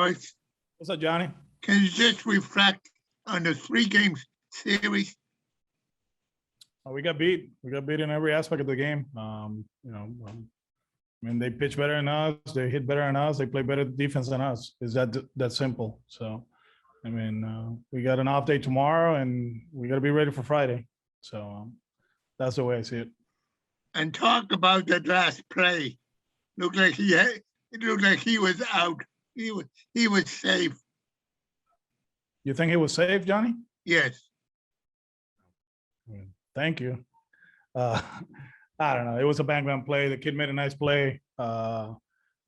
Alex, What's up, Johnny? can you just reflect on the 3-game series? We got beat. We got beat in every aspect of the game. I mean, they pitch better than us. They hit better than us. They play better defense than us. Is that simple? So, I mean, we got an off day tomorrow, and we got to be ready for Friday. So that's the way I see it. And talk about that last play. It looked like he was out. He was safe. You think he was safe, Johnny? Yes. Thank you. I don't know. It was a bang play. The kid made a nice play.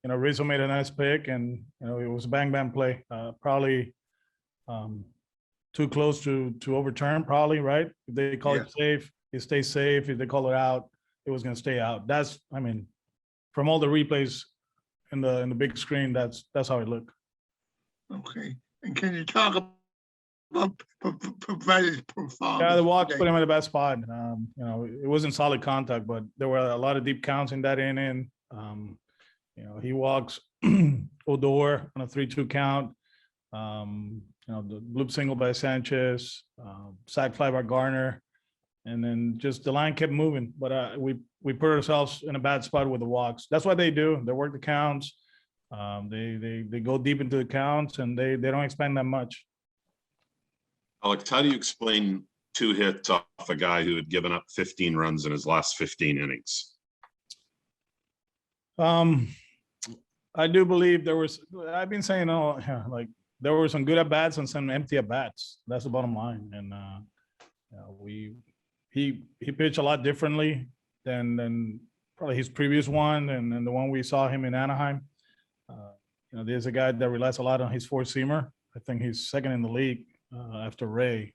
Rizzo made a nice pick, and it was a bang play. Probably too close to overturn. Probably right. If they call it safe, it stays safe. If they call it out, it was going to stay out. From all the replays in the big screen, that's how it looked. Okay. And can you talk about Pavetta performance? Yeah, the walk put him in the best spot. It wasn't solid contact, but there were a lot of deep counts in that inning. He walks Odor on a 3-2 count. The bloop single by Sanchez, sac fly by Garner, and then just the line kept moving. But we put ourselves in a bad spot with the walks. That's what they do. They work the counts. They go deep into the counts, and they don't expand that much. Alex, how do you explain 2 hits off a guy who had given up 15 runs in his last 15 innings? I do believe I've been saying, there were some good at bats and some empty at bats. That's the bottom line. And he pitched a lot differently than probably his previous one and the one we saw him in Anaheim. There's a guy that relies a lot on his 4-seamer. I think he's second in the league after Ray.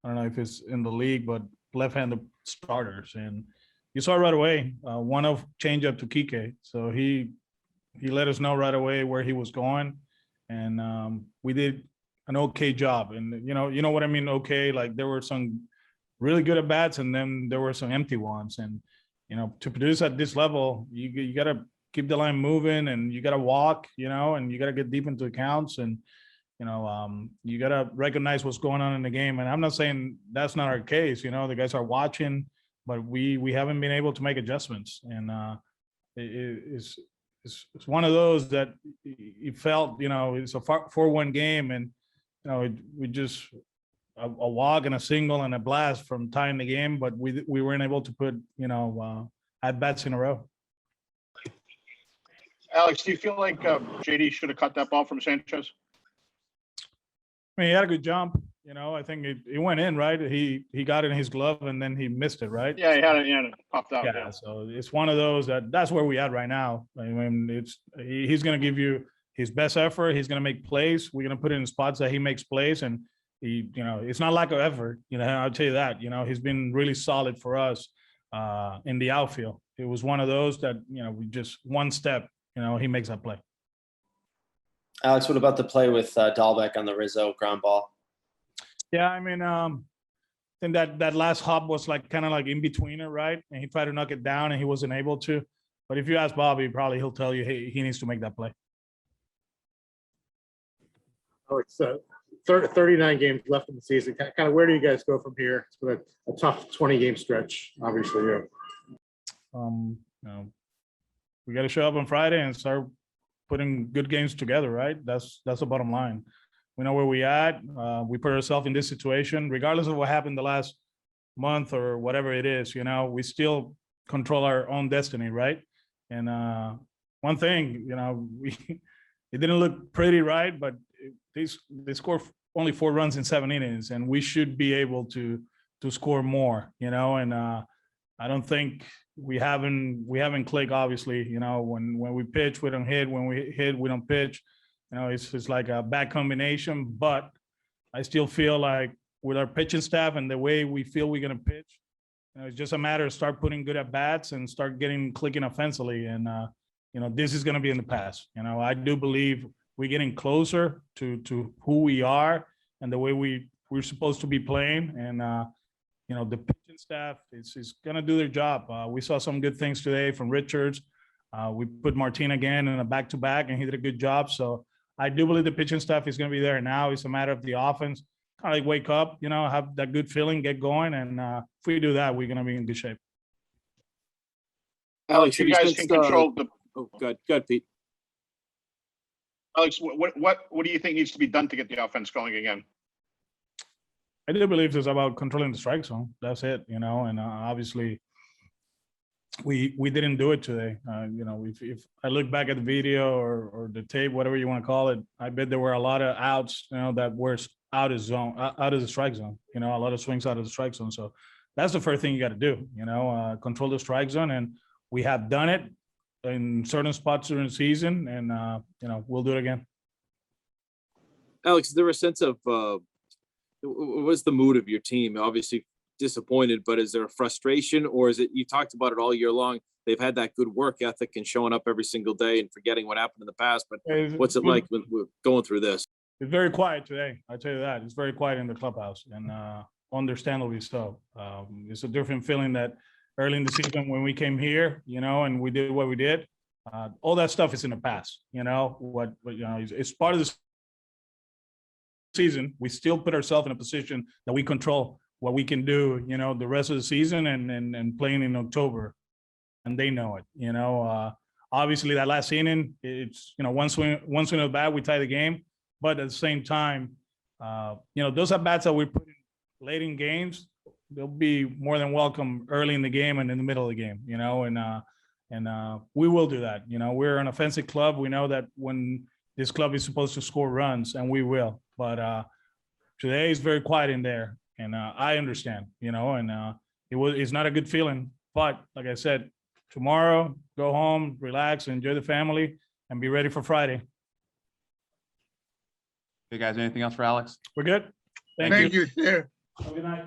I don't know if it's in the league, but left-handed starters. And you saw right away, one of changeup to Kike. So he let us know right away where he was going. And we did an okay job. And you know what I mean? Okay, like there were some really good at bats, and then there were some empty ones. And to produce at this level, you got to keep the line moving, and you got to walk, and you got to get deep into accounts, and you got to recognize what's going on in the game. And I'm not saying that's not our case. The guys are watching, but we haven't been able to make adjustments. And it's one of those that you felt, it's a 4-1 game, and we just a walk and a single and a blast from tying the game, but we weren't able to put at bats in a row. Alex, do you feel like JD should have cut that ball from Sanchez? I mean, he had a good jump. I think it went in, right? He got it in his glove, and then he missed it, right? Yeah, he had it popped out. Yeah, so it's one of those that's where we at right now. I mean, he's going to give you his best effort. He's going to make plays. We're going to put it in spots that he makes plays, and it's not lack of effort. I'll tell you that. He's been really solid for us in the outfield. It was one of those that we just one step. He makes that play. Alex, what about the play with Dahlbeck on the Rizzo ground ball? Yeah, I mean, I think that last hop was kind of like in betweener, right? And he tried to knock it down, and he wasn't able to. But if you ask Bobby, probably he'll tell you, hey, he needs to make that play. Oh, it's 39 games left in the season. Kind of where do you guys go from here? It's been a tough 20-game stretch, obviously. Yeah. We got to show up on Friday and start putting good games together, right? That's the bottom line. We know where we at. We put ourselves in this situation, regardless of what happened the last month or whatever it is. We still control our own destiny, right? And one thing, it didn't look pretty, right? But they scored only 4 runs in 7 innings, and we should be able to score more. And I don't think we haven't clicked. Obviously, when we pitch, we don't hit. When we hit, we don't pitch. It's like a bad combination, but I still feel like with our pitching staff and the way we feel we're going to pitch, it's just a matter of start putting good at bats and start clicking offensively. And, this is going to be in the past. I do believe we're getting closer to who we are and the way we're supposed to be playing. And, the pitching staff is going to do their job. We saw some good things today from Richards. We put Martin again in a back-to-back, and he did a good job. So I do believe the pitching staff is going to be there now. It's a matter of the offense. Kind of like wake up, have that good feeling, get going. And if we do that, we're going to be in good shape. Alex, you have guys spent, can control the. Oh, good, Pete. Alex, what do you think needs to be done to get the offense going again? I do believe it's about controlling the strike zone. That's it, and obviously we didn't do it today. If I look back at the video or the tape, whatever you want to call it, I bet there were a lot of outs, that were out of the strike zone, a lot of swings out of the strike zone. So that's the first thing you got to do, control the strike zone. And we have done it in certain spots during the season, and we'll do it again. Alex, is there a sense of what's the mood of your team? Obviously disappointed, but is there a frustration, or is it, you talked about it all year long, they've had that good work ethic and showing up every single day and forgetting what happened in the past, but what's it like when we're going through this? It's very quiet today. I tell you that. It's very quiet in the clubhouse, and understandably so. It's a different feeling that early in the season when we came here, and we did what we did. All that stuff is in the past. It's part of the season. We still put ourselves in a position that we control what we can do, the rest of the season and playing in October, and they know it. Obviously that last inning, it's one swing of the bat, we tie the game, but at the same time, those at bats that we put in late in games, they'll be more than welcome early in the game and in the middle of the game, and we will do that. We're an offensive club. We know that when this club is supposed to score runs, and we will, but today is very quiet in there. And I understand, it's not a good feeling, but like I said, tomorrow, go home, relax, enjoy the family, and be ready for Friday. Hey guys, anything else for Alex? We're good. Thank you, sir. Have a good night.